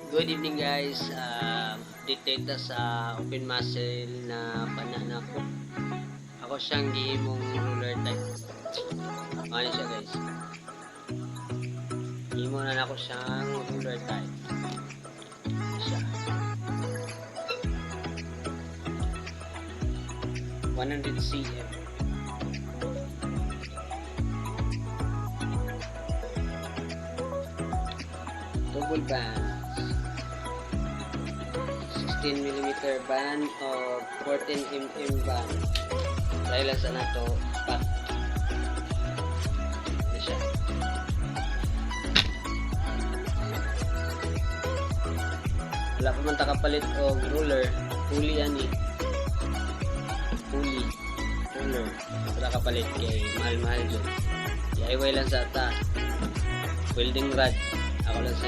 Good evening guys. Update ta sa open muscle na pana ko. Ako siyang gihimong roller type. Ano siya guys? Gihimo na ako siyang roller type. Siya. 100 cm. Double band. 16mm band o 14mm band. Dahil lang sa nato pat. Ano siya? Wala pa man takapalit o ruler. Pulley yan eh. Pulley. Ruler. Wala kapalit kay mahal-mahal dyan. Iiway lang sa ta. Welding rod. Ako lang sa